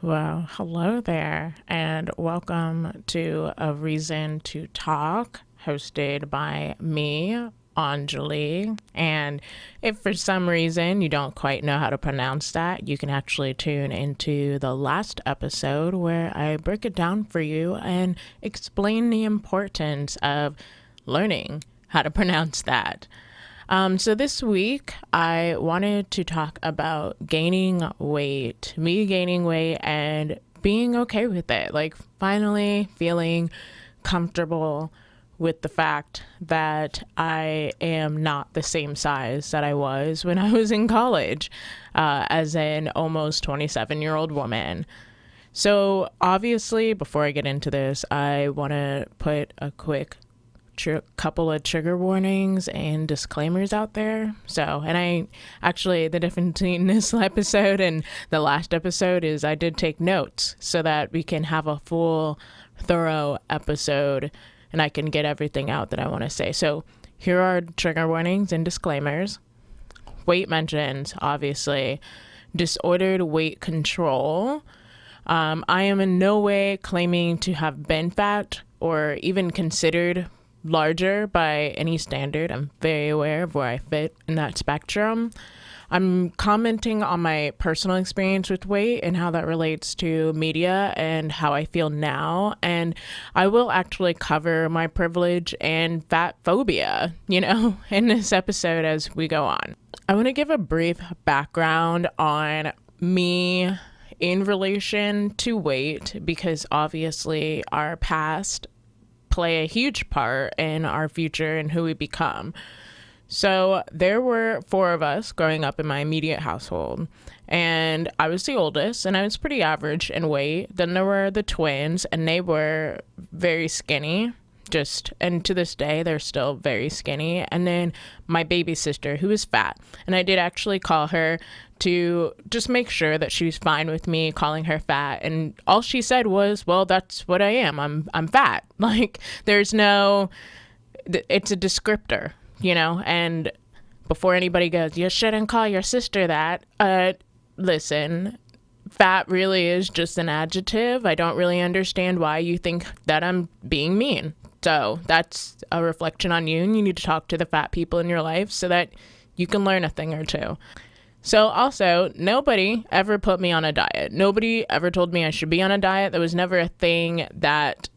Well, hello there, and welcome to A Reason to Talk, hosted by me, Anjuli. And if for some reason you don't quite know how to pronounce that, you can actually tune into the last episode where I break it down for you and explain the importance of learning how to pronounce that. So this week, I wanted to talk about gaining weight, me gaining weight and being okay with it. Like finally feeling comfortable with the fact that I am not the same size that I was when I was in college, as an almost 27-year-old woman. So obviously, before I get into this, I want to put a quick couple of trigger warnings and disclaimers out there. The difference between this episode and the last episode is I did take notes so that we can have a full, thorough episode and I can get everything out that I want to say. So here are trigger warnings and disclaimers. Weight mentions, obviously. Disordered weight control. I am in no way claiming to have been fat or even considered larger by any standard. I'm very aware of where I fit in that spectrum. I'm commenting on my personal experience with weight and how that relates to media and how I feel now. And I will actually cover my privilege and fat phobia, in this episode as we go on. I want to give a brief background on me in relation to weight because obviously our past play a huge part in our future and who we become. So there were 4 of us growing up in my immediate household, and I was the oldest, and I was pretty average in weight. Then there were the twins, and they were very skinny, and to this day, they're still very skinny. And then my baby sister, who is fat, and I did actually call her to just make sure that she's fine with me calling her fat. And all she said was, well, that's what I am. I'm fat. Like, it's a descriptor, and before anybody goes, you shouldn't call your sister that. Listen, fat really is just an adjective. I don't really understand why you think that I'm being mean. So that's a reflection on you, and you need to talk to the fat people in your life so that you can learn a thing or two. So also, nobody ever put me on a diet. Nobody ever told me I should be on a diet. That was never a thing that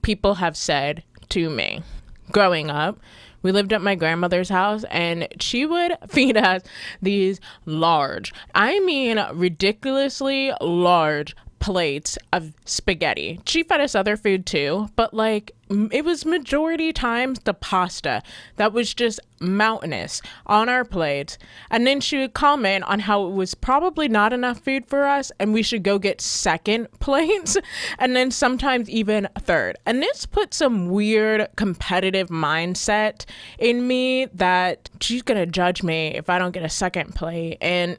people have said to me. Growing up, we lived at my grandmother's house, and she would feed us these ridiculously large plates of spaghetti. She fed us other food too, but it was majority times the pasta that was just mountainous on our plates. And then she would comment on how it was probably not enough food for us and we should go get second plates and then sometimes even third. And this put some weird competitive mindset in me that she's gonna judge me if I don't get a second plate, and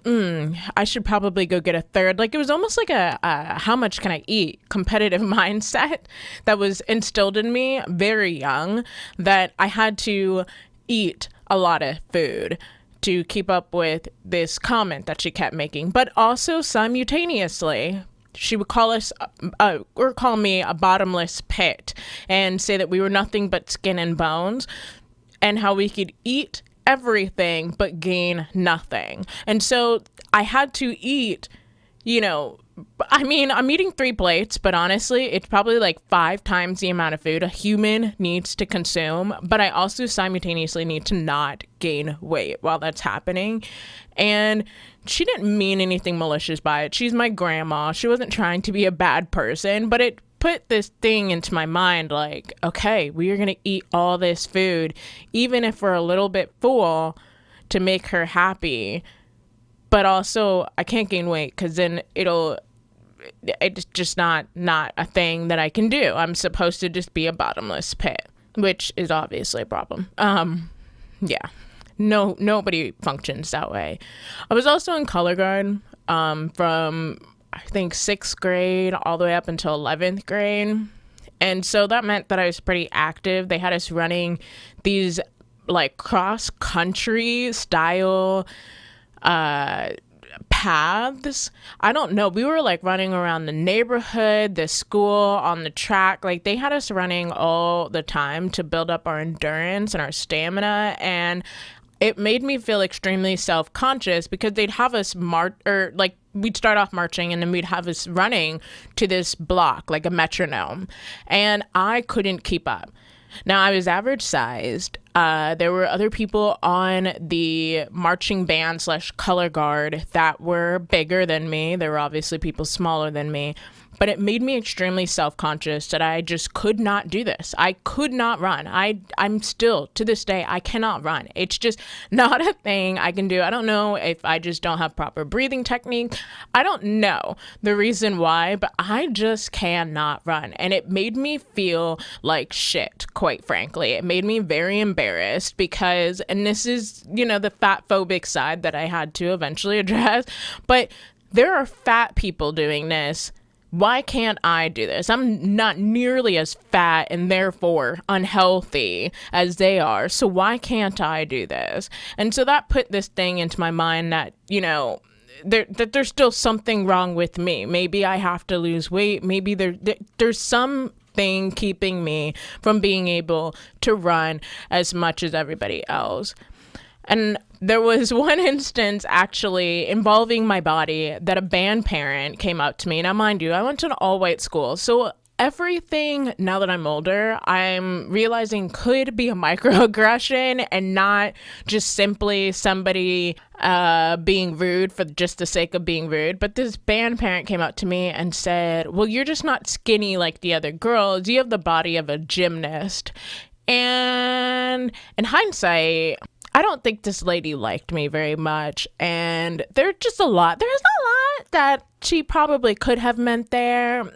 I should probably go get a third. It was almost like a how much can I eat competitive mindset that was instilled in me very young, that I had to eat a lot of food to keep up with this comment that she kept making. But also simultaneously, she would call me a bottomless pit and say that we were nothing but skin and bones and how we could eat everything but gain nothing. And so I had to eat, I'm eating 3 plates, but honestly, it's probably 5 times the amount of food a human needs to consume. But I also simultaneously need to not gain weight while that's happening. And she didn't mean anything malicious by it. She's my grandma. She wasn't trying to be a bad person, but it put this thing into my mind okay, we are going to eat all this food, even if we're a little bit full, to make her happy. But also, I can't gain weight because then it's just not a thing that I can do. I'm supposed to just be a bottomless pit, which is obviously a problem. Nobody functions that way. I was also in color guard from, I think, 6th grade all the way up until 11th grade. And so that meant that I was pretty active. They had us running these cross-country style paths. I don't know. We were like running around the neighborhood, the school, on the track. Like they had us running all the time to build up our endurance and our stamina. And it made me feel extremely self-conscious because they'd have us we'd start off marching and then we'd have us running to this block, like a metronome. And I couldn't keep up. Now, I was average sized. There were other people on the marching band / color guard that were bigger than me. There were obviously people smaller than me. But it made me extremely self-conscious that I just could not do this. I could not run. I'm still, to this day, I cannot run. It's just not a thing I can do. I don't know if I just don't have proper breathing technique. I don't know the reason why, but I just cannot run. And it made me feel like shit, quite frankly. It made me very embarrassed because, and this is, the fatphobic side that I had to eventually address, but there are fat people doing this. Why can't I do this? I'm not nearly as fat and therefore unhealthy as they are. So why can't I do this? And so that put this thing into my mind that, that there's still something wrong with me. Maybe I have to lose weight. Maybe there's something keeping me from being able to run as much as everybody else. And there was one instance actually involving my body that a band parent came up to me. Now, mind you, I went to an all-white school. So everything, now that I'm older, I'm realizing could be a microaggression and not just simply somebody being rude for just the sake of being rude. But this band parent came up to me and said, well, you're just not skinny like the other girls. You have the body of a gymnast. And in hindsight, I don't think this lady liked me very much. And there's a lot that she probably could have meant there.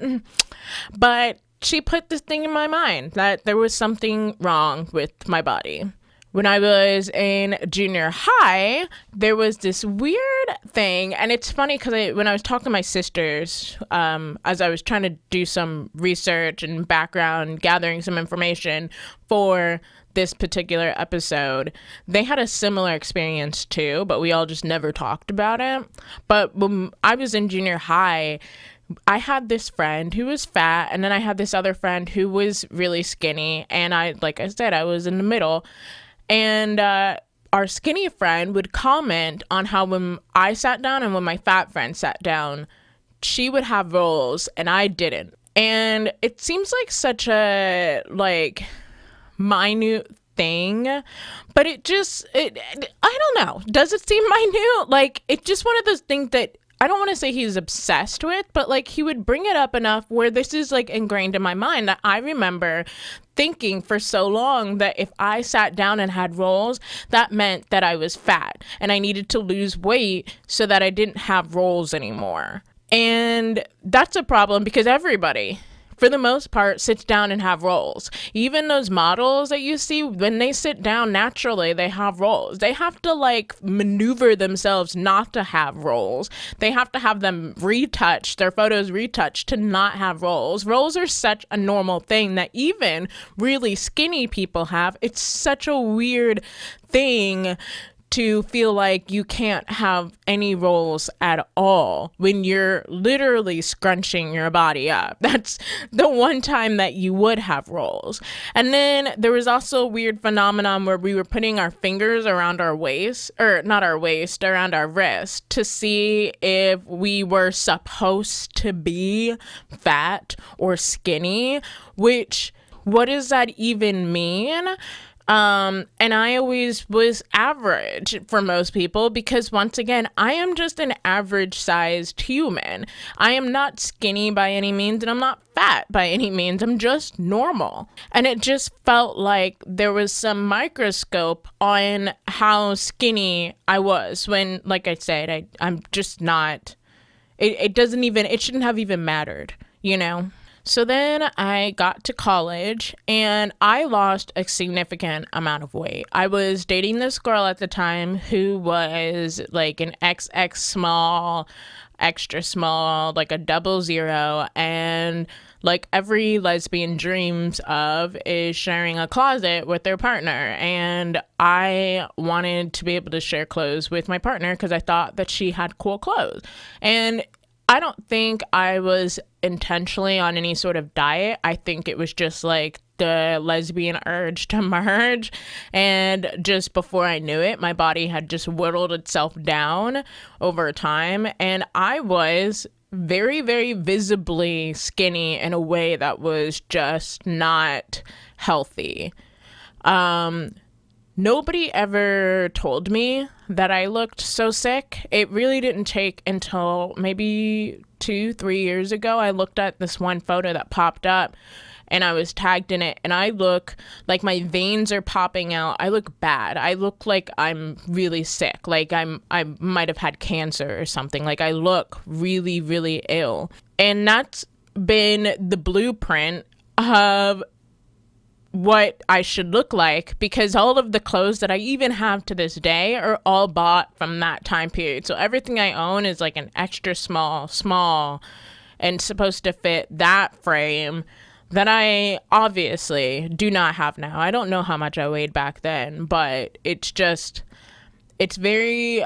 But she put this thing in my mind that there was something wrong with my body. When I was in junior high, there was this weird thing. And it's funny because when I was talking to my sisters, as I was trying to do some research and background, gathering some information for this particular episode, they had a similar experience too, but we all just never talked about it. But when I was in junior high, I had this friend who was fat, and then I had this other friend who was really skinny, and like I said, I was in the middle. And our skinny friend would comment on how when I sat down and when my fat friend sat down, she would have rolls and I didn't. And it seems like such a minute thing, but I don't know. Does it seem minute? It's just one of those things that I don't want to say he's obsessed with, but he would bring it up enough where this is ingrained in my mind that I remember thinking for so long that if I sat down and had rolls, that meant that I was fat and I needed to lose weight so that I didn't have rolls anymore. And that's a problem because everybody, for the most part, sits down and have rolls. Even those models that you see, when they sit down naturally, they have rolls. They have to maneuver themselves not to have rolls. They have to have them retouched, their photos retouched to not have rolls. Rolls are such a normal thing that even really skinny people have. It's such a weird thing to feel like you can't have any rolls at all when you're literally scrunching your body up. That's the one time that you would have rolls. And then there was also a weird phenomenon where we were putting our fingers around our waist, or not our waist, around our wrist to see if we were supposed to be fat or skinny, which, what does that even mean? And I always was average for most people because, once again, I am just an average sized human. I am not skinny by any means and I'm not fat by any means. I'm just normal. And it just felt like there was some microscope on how skinny I was when, like I said, I'm just not, it shouldn't have even mattered, So then I got to college and I lost a significant amount of weight. I was dating this girl at the time who was an XX small, extra small, like a 00, and like every lesbian dreams of is sharing a closet with their partner. And I wanted to be able to share clothes with my partner because I thought that she had cool clothes. And I don't think I was intentionally on any sort of diet. I think it was just like the lesbian urge to merge. And just before I knew it, my body had just whittled itself down over time. And I was very, very visibly skinny in a way that was just not healthy. Nobody ever told me that I looked so sick. It really didn't take until maybe 2-3 years ago. I looked at this one photo that popped up and I was tagged in it, and I look like my veins are popping out. I look bad. I look like I'm really sick. Like I might have had cancer or something. Like I look really, really ill. And that's been the blueprint of what I should look like, because all of the clothes that I even have to this day are all bought from that time period. So everything I own is like an extra small, and supposed to fit that frame that I obviously do not have now. I don't know how much I weighed back then, but it's very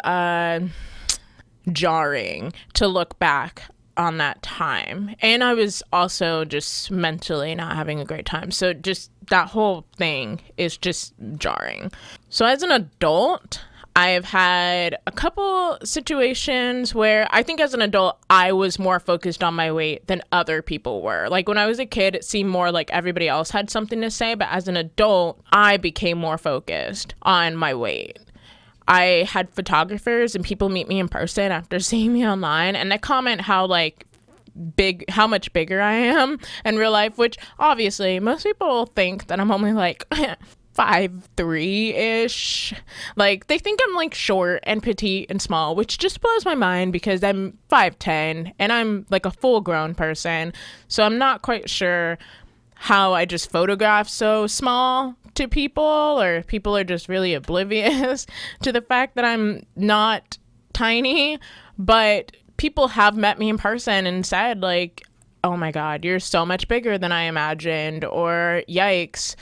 jarring to look back on that time. And I was also just mentally not having a great time. So just that whole thing is just jarring. So as an adult, I've had a couple situations where I think as an adult, I was more focused on my weight than other people were. Like when I was a kid, it seemed more like everybody else had something to say. But as an adult, I became more focused on my weight. I had photographers and people meet me in person after seeing me online, and they comment how much bigger I am in real life, which obviously most people think that I'm only like 5'3"-ish. Like they think I'm like short and petite and small, which just blows my mind because I'm 5'10" and I'm like a full grown person. So I'm not quite sure how I just photograph so small to people, or people are just really oblivious to the fact that I'm not tiny. But people have met me in person and said like, oh my God, you're so much bigger than I imagined, or yikes.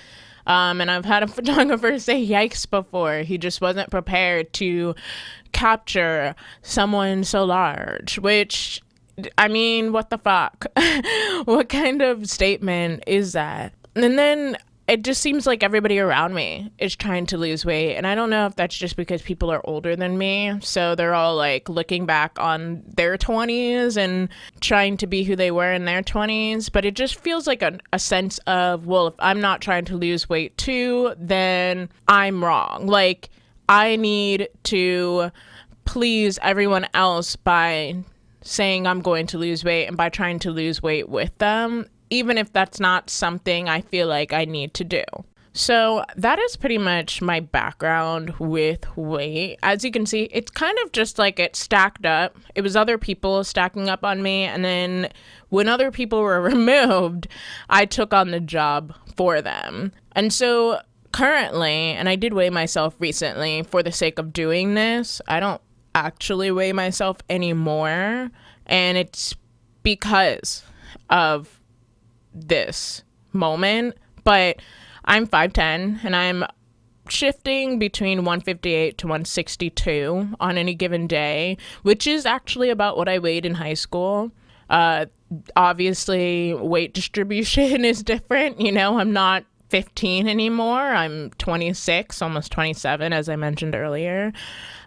And I've had a photographer say yikes before. He just wasn't prepared to capture someone so large, which, I mean, what the fuck? What kind of statement is that? And then it just seems like everybody around me is trying to lose weight. And I don't know if that's just because people are older than me. So they're all like looking back on their 20s and trying to be who they were in their 20s. But it just feels like a sense of, well, if I'm not trying to lose weight too, then I'm wrong. Like I need to please everyone else by saying I'm going to lose weight and by trying to lose weight with them, even if that's not something I feel like I need to do. So that is pretty much my background with weight. As you can see, it's kind of just like it stacked up. It was other people stacking up on me. And then when other people were removed, I took on the job for them. And so currently, and I did weigh myself recently for the sake of doing this, I don't actually weigh myself anymore. And it's because of this moment. But I'm 5'10" and I'm shifting between 158 to 162 on any given day, which is actually about what I weighed in high school. Obviously, weight distribution is different. You know, I'm not 15 anymore. I'm 26, almost 27, as I mentioned earlier.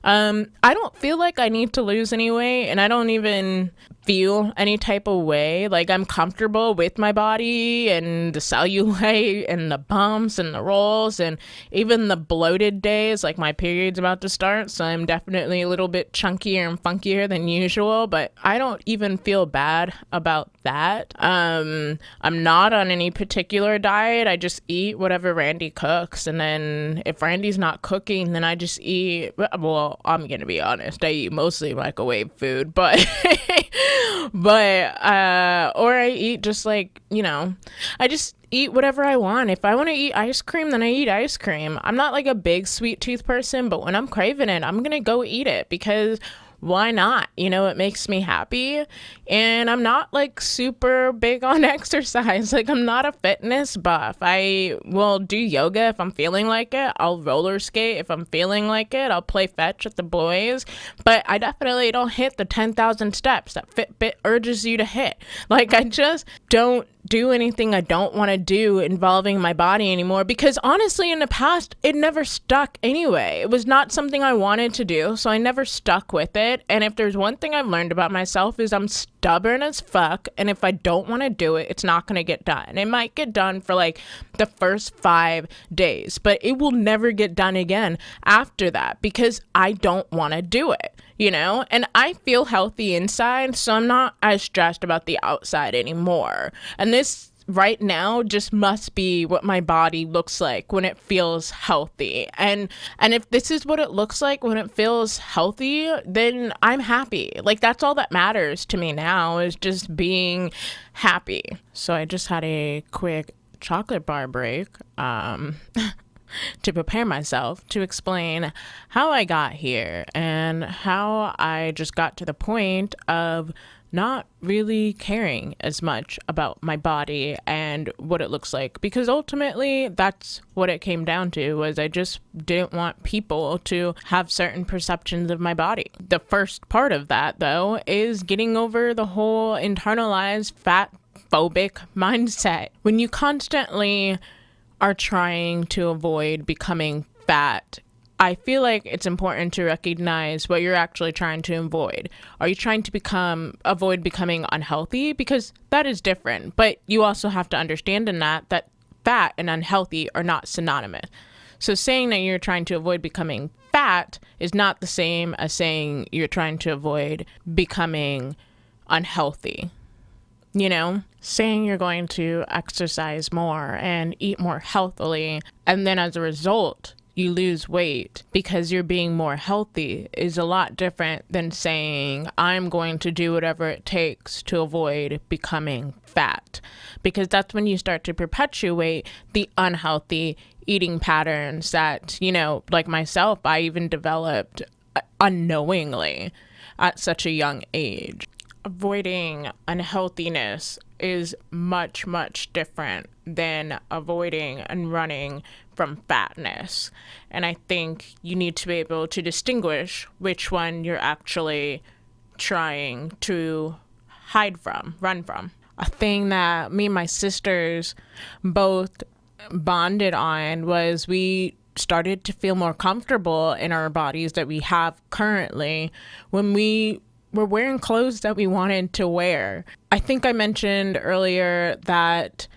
I don't feel like I need to lose any weight, and I don't even feel any type of way. Like I'm comfortable with my body and the cellulite and the bumps and the rolls and even the bloated days, like my period's about to start. So I'm definitely a little bit chunkier and funkier than usual, but I don't even feel bad about that. I'm not on any particular diet. I just eat whatever Randy cooks. And then if Randy's not cooking, then I just eat, well, I'm going to be honest. I eat mostly microwave food, but or I eat just like, you know, I just eat whatever I want. If I want to eat ice cream, then I eat ice cream. I'm not like a big sweet tooth person, but when I'm craving it, I'm going to go eat it, because why not? You know, it makes me happy. And I'm not like super big on exercise. Like, I'm not a fitness buff. I will do yoga if I'm feeling like it. I'll roller skate if I'm feeling like it. I'll play fetch with the boys. But I definitely don't hit the 10,000 steps that Fitbit urges you to hit. Like, I just don't do anything I don't want to do involving my body anymore, because honestly, in the past, it never stuck anyway. It was not something I wanted to do, so I never stuck with it. And if there's one thing I've learned about myself, is I'm stubborn as fuck, and if I don't want to do it, it's not going to get done. It might get done for like the first 5 days, but it will never get done again after that, because I don't want to do it. You know, and I feel healthy inside, so I'm not as stressed about the outside anymore. And this right now just must be what my body looks like when it feels healthy. And if this is what it looks like when it feels healthy, then I'm happy. Like, that's all that matters to me now, is just being happy. So I just had a quick chocolate bar break. To prepare myself to explain how I got here and how I just got to the point of not really caring as much about my body and what it looks like, because ultimately that's what it came down to, was I just didn't want people to have certain perceptions of my body. The first part of that, though, is getting over the whole internalized fatphobic mindset. When you constantly are trying to avoid becoming fat, I feel like it's important to recognize what you're actually trying to avoid. Are you trying to avoid becoming unhealthy? Because that is different. But you also have to understand in that fat and unhealthy are not synonymous. So saying that you're trying to avoid becoming fat is not the same as saying you're trying to avoid becoming unhealthy. You know, saying you're going to exercise more and eat more healthily, and then as a result, you lose weight because you're being more healthy, is a lot different than saying I'm going to do whatever it takes to avoid becoming fat. Because that's when you start to perpetuate the unhealthy eating patterns that, you know, like myself, I even developed unknowingly at such a young age. Avoiding unhealthiness is much, much different than avoiding and running from fatness. And I think you need to be able to distinguish which one you're actually trying to hide from, run from. A thing that me and my sisters both bonded on was we started to feel more comfortable in our bodies that we have currently when we were wearing clothes that we wanted to wear. I think I mentioned earlier that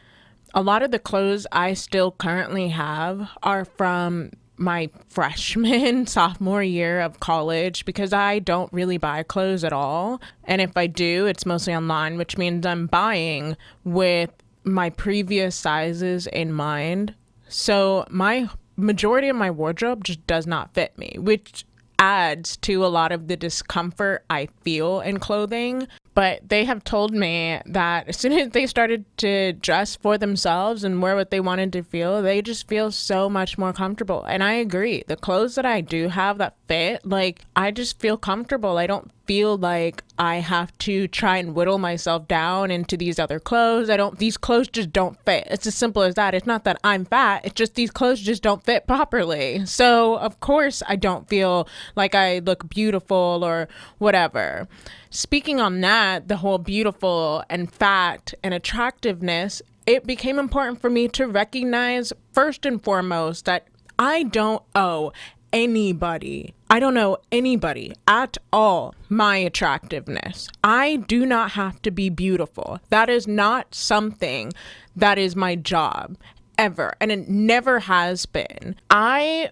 a lot of the clothes I still currently have are from my freshman, sophomore year of college, because I don't really buy clothes at all. And if I do, it's mostly online, which means I'm buying with my previous sizes in mind. So my majority of my wardrobe just does not fit me, which adds to a lot of the discomfort I feel in clothing. But they have told me that as soon as they started to dress for themselves and wear what they wanted to feel, they just feel so much more comfortable. And I agree. The clothes that I do have that fit, like, I just feel comfortable. I don't feel like I have to try and whittle myself down into these other clothes. These clothes just don't fit. It's as simple as that. It's not that I'm fat. It's just these clothes just don't fit properly. So of course I don't feel like I look beautiful or whatever. Speaking on that, the whole beautiful and fat and attractiveness, it became important for me to recognize first and foremost that I don't owe anybody at all my attractiveness. I do not have to be beautiful. That is not something that is my job ever, and it never has been. I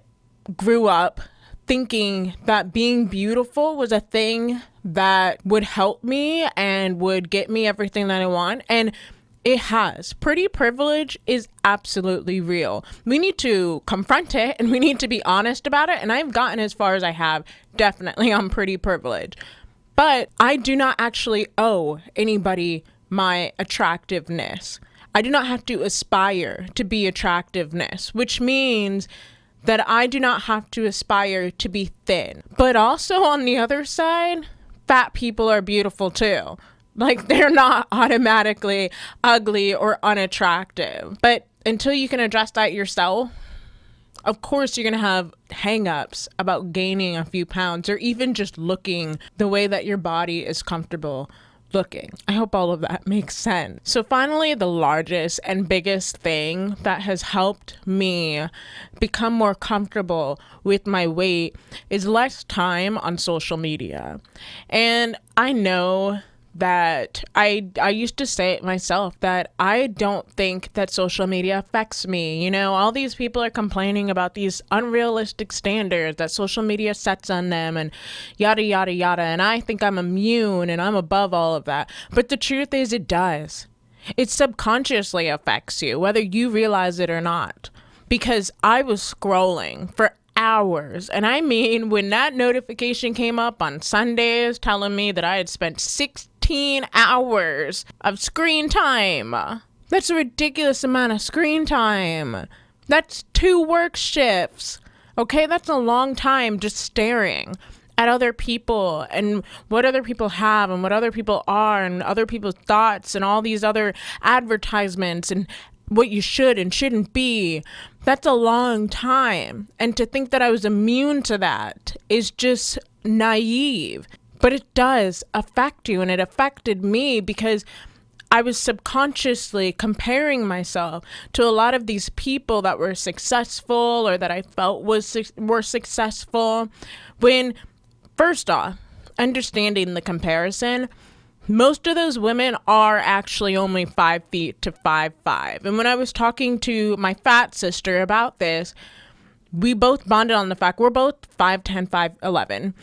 grew up thinking that being beautiful was a thing that would help me and would get me everything that I want. And it has. Pretty privilege is absolutely real. We need to confront it and we need to be honest about it. And I've gotten as far as I have, definitely on pretty privilege. But I do not actually owe anybody my attractiveness. I do not have to aspire to be attractiveness, which means that I do not have to aspire to be thin. But also on the other side, fat people are beautiful too. Like, they're not automatically ugly or unattractive. But until you can address that yourself, of course you're going to have hang-ups about gaining a few pounds or even just looking the way that your body is comfortable looking. I hope all of that makes sense. So finally, the largest and biggest thing that has helped me become more comfortable with my weight is less time on social media. And I know that I used to say it myself that I don't think that social media affects me. You know, all these people are complaining about these unrealistic standards that social media sets on them and yada, yada, yada. And I think I'm immune and I'm above all of that. But the truth is it does. It subconsciously affects you, whether you realize it or not. Because I was scrolling for hours. And I mean, when that notification came up on Sundays telling me that I had spent 16 hours of screen time. That's a ridiculous amount of screen time. That's 2 work shifts. Okay, that's a long time just staring at other people and what other people have and what other people are and other people's thoughts and all these other advertisements and what you should and shouldn't be. That's a long time. And to think that I was immune to that is just naive. But it does affect you, and it affected me because I was subconsciously comparing myself to a lot of these people that were successful or that I felt were successful. When, first off, understanding the comparison, most of those women are actually only 5 feet to 5'5". And when I was talking to my fat sister about this, we both bonded on the fact we're both 5'10", 5'11".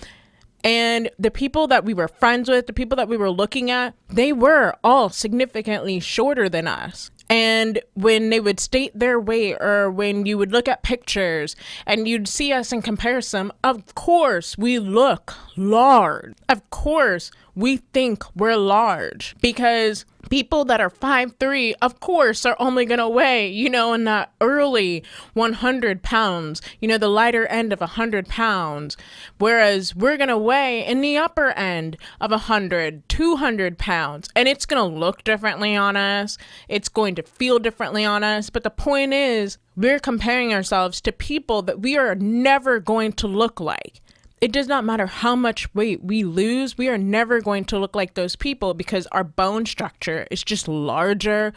And the people that we were friends with, the people that we were looking at, they were all significantly shorter than us. And when they would state their weight or when you would look at pictures and you'd see us in comparison, of course we look large. Of course we think we're large because people that are 5'3", of course, are only going to weigh, in that early 100 pounds, the lighter end of 100 pounds. Whereas we're going to weigh in the upper end of 100, 200 pounds. And it's going to look differently on us. It's going to feel differently on us. But the point is, we're comparing ourselves to people that we are never going to look like. It does not matter how much weight we lose, we are never going to look like those people because our bone structure is just larger.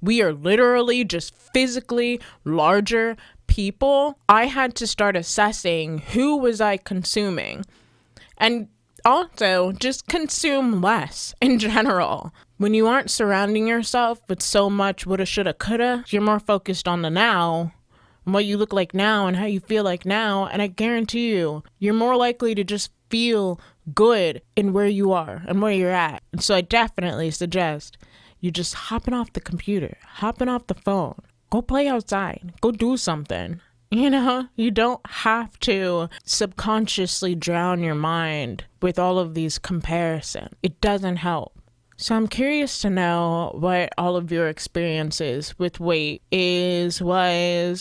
We are literally just physically larger people. I had to start assessing who was I consuming and also just consume less in general. When you aren't surrounding yourself with so much woulda, shoulda, coulda, you're more focused on the now. And what you look like now and how you feel like now. And I guarantee you, you're more likely to just feel good in where you are and where you're at. And so I definitely suggest you just hopping off the computer, hopping off the phone, go play outside, go do something. You don't have to subconsciously drown your mind with all of these comparisons. It doesn't help. So I'm curious to know what all of your experiences with weight was,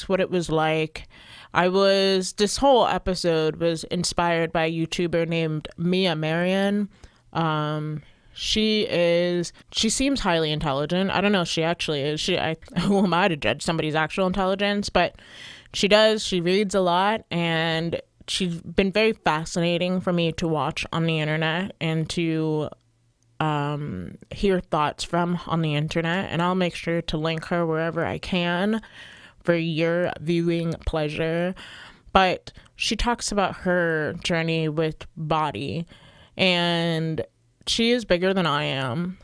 what it was like. This whole episode was inspired by a YouTuber named Mia Marian. She seems highly intelligent. I don't know if she actually is. Who am I to judge somebody's actual intelligence? But she reads a lot, and she's been very fascinating for me to watch on the internet and to hear thoughts from on the internet. And I'll make sure to link her wherever I can for your viewing pleasure. But she talks about her journey with body, and she is bigger than I am,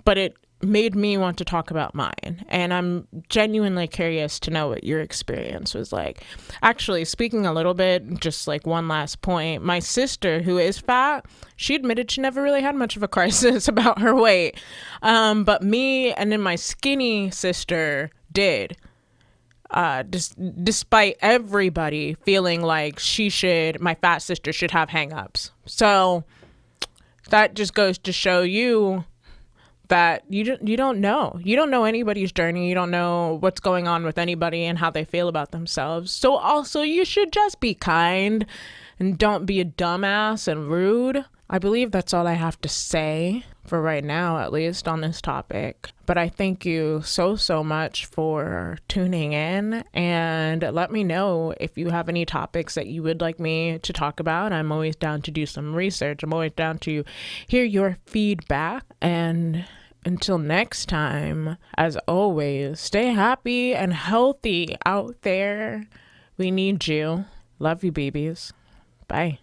but it made me want to talk about mine. And I'm genuinely curious to know what your experience was like. Actually, speaking a little bit, just like one last point, my sister, who is fat, she admitted she never really had much of a crisis about her weight. But me and then my skinny sister did. Despite everybody feeling like my fat sister should have hang-ups. So that just goes to show you that you don't know. You don't know anybody's journey. You don't know what's going on with anybody and how they feel about themselves. So also you should just be kind and don't be a dumbass and rude. I believe that's all I have to say for right now, at least on this topic. But I thank you so much for tuning in, and let me know if you have any topics that you would like me to talk about. I'm always down to do some research. I'm always down to hear your feedback. And until next time, as always, stay happy and healthy out there. We need you. Love you, babies. Bye.